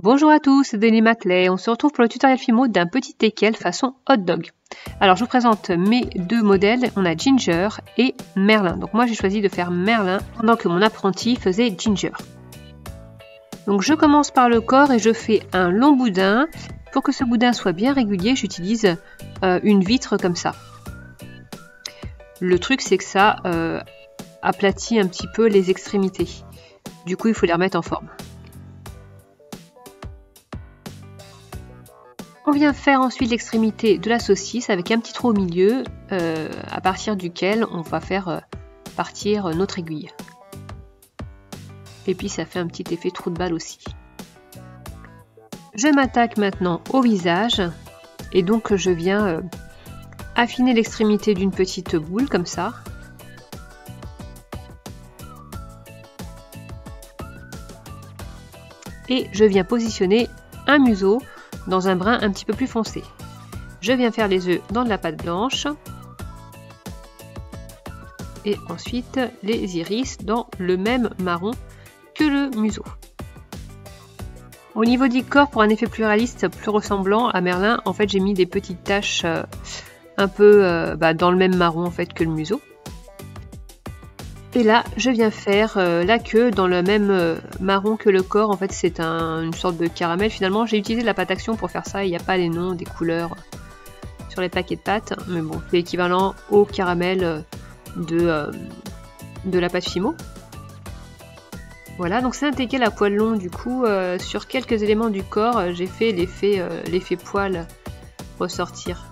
Bonjour à tous, c'est Denis Maclay. On se retrouve pour le tutoriel Fimo d'un petit teckel façon hot dog. Alors je vous présente mes deux modèles, on a Ginger et Merlin. Donc moi j'ai choisi de faire Merlin pendant que mon apprenti faisait Ginger. Donc je commence par le corps et je fais un long boudin. Pour que ce boudin soit bien régulier, j'utilise une vitre comme ça. Le truc c'est que ça aplatit un petit peu les extrémités. Du coup il faut les remettre en forme. On vient faire ensuite l'extrémité de la saucisse avec un petit trou au milieu à partir duquel on va faire partir notre aiguille. Et puis ça fait un petit effet trou de balle aussi. Je m'attaque maintenant au visage et donc je viens affiner l'extrémité d'une petite boule comme ça. Et je viens positionner un museau dans un brun un petit peu plus foncé. Je viens faire les œufs dans de la pâte blanche et ensuite les iris dans le même marron que le museau. Au niveau du corps, pour un effet plus réaliste, plus ressemblant à Merlin, en fait j'ai mis des petites taches un peu dans le même marron en fait que le museau. Et là, je viens faire la queue dans le même marron que le corps. En fait, c'est une sorte de caramel. Finalement, j'ai utilisé de la pâte action pour faire ça. Il n'y a pas les noms des couleurs sur les paquets de pâte. Mais bon, c'est équivalent au caramel de la pâte Fimo. Voilà, donc c'est un teckel à poil long. Du coup, sur quelques éléments du corps, j'ai fait l'effet poil ressortir.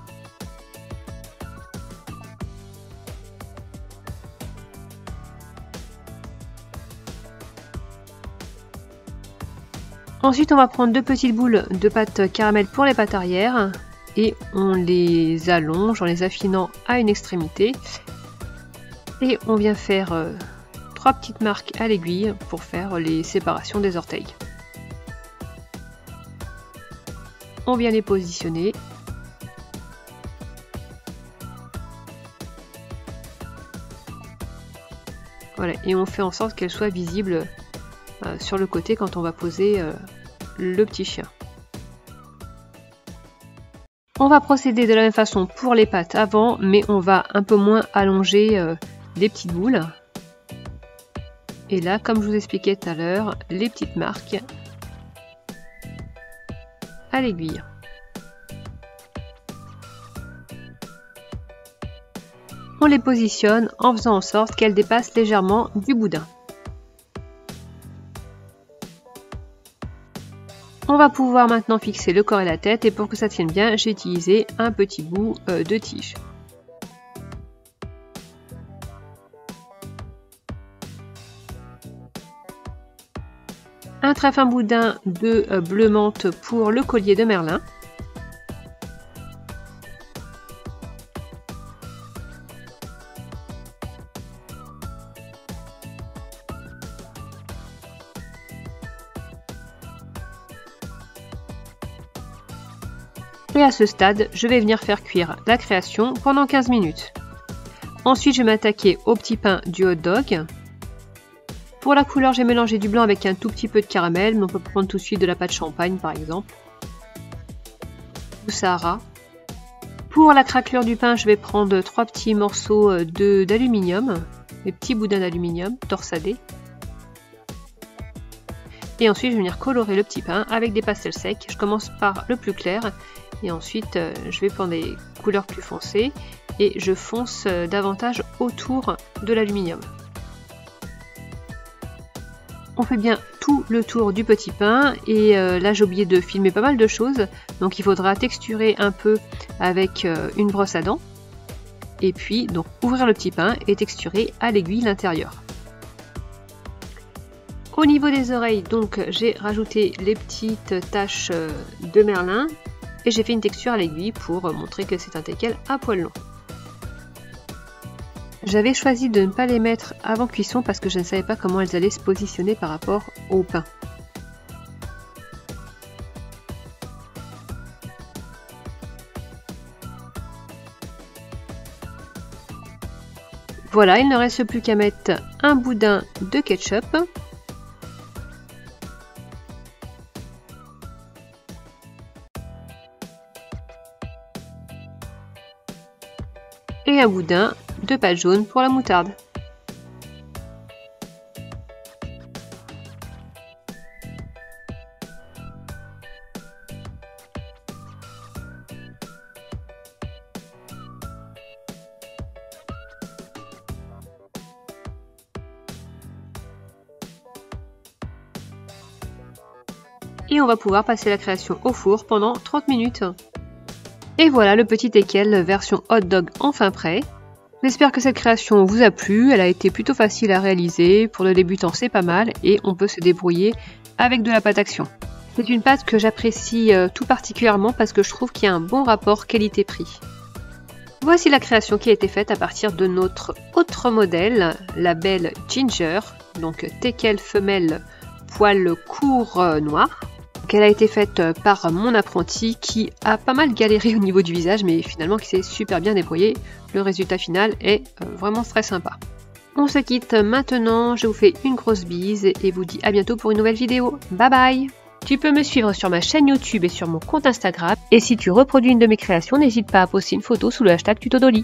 Ensuite, on va prendre deux petites boules de pâte caramel pour les pattes arrière et on les allonge en les affinant à une extrémité. Et on vient faire trois petites marques à l'aiguille pour faire les séparations des orteils. On vient les positionner. Voilà, et on fait en sorte qu'elles soient visibles sur le côté quand on va poser le petit chien. On va procéder de la même façon pour les pattes avant, mais on va un peu moins allonger les petites boules. Et là, comme je vous expliquais tout à l'heure, les petites marques à l'aiguille. On les positionne en faisant en sorte qu'elles dépassent légèrement du boudin. On va pouvoir maintenant fixer le corps et la tête et pour que ça tienne bien, j'ai utilisé un petit bout de tige. Un très fin boudin de bleu menthe pour le collier de Merlin. Et à ce stade, je vais venir faire cuire la création pendant 15 minutes. Ensuite, je vais m'attaquer au petit pain du hot dog. Pour la couleur, j'ai mélangé du blanc avec un tout petit peu de caramel, mais on peut prendre tout de suite de la pâte champagne par exemple. Ou Sahara. Pour la craquelure du pain, je vais prendre trois petits morceaux d'aluminium, des petits boudins d'aluminium torsadés. Et ensuite, je vais venir colorer le petit pain avec des pastels secs. Je commence par le plus clair. Et ensuite, je vais prendre des couleurs plus foncées et je fonce davantage autour de l'aluminium. On fait bien tout le tour du petit pain et là j'ai oublié de filmer pas mal de choses. Donc il faudra texturer un peu avec une brosse à dents. Et puis donc ouvrir le petit pain et texturer à l'aiguille l'intérieur. Au niveau des oreilles, donc j'ai rajouté les petites taches de Merlin. Et j'ai fait une texture à l'aiguille pour montrer que c'est un teckel à poil long. J'avais choisi de ne pas les mettre avant cuisson parce que je ne savais pas comment elles allaient se positionner par rapport au pain. Voilà, il ne reste plus qu'à mettre un boudin de ketchup. et un boudin de pâte jaune pour la moutarde. Et on va pouvoir passer la création au four pendant 30 minutes. Et voilà le petit teckel version hot dog enfin prêt. J'espère que cette création vous a plu, elle a été plutôt facile à réaliser, pour le débutant c'est pas mal et on peut se débrouiller avec de la pâte action. C'est une pâte que j'apprécie tout particulièrement parce que je trouve qu'il y a un bon rapport qualité-prix. Voici la création qui a été faite à partir de notre autre modèle, la belle Ginger, donc teckel femelle poil court noir. Elle a été faite par mon apprenti qui a pas mal galéré au niveau du visage mais finalement qui s'est super bien débrouillé. Le résultat final est vraiment très sympa. On se quitte maintenant, je vous fais une grosse bise et vous dis à bientôt pour une nouvelle vidéo. Bye bye! Tu peux me suivre sur ma chaîne YouTube et sur mon compte Instagram. Et si tu reproduis une de mes créations, n'hésite pas à poster une photo sous le hashtag Tutodoli.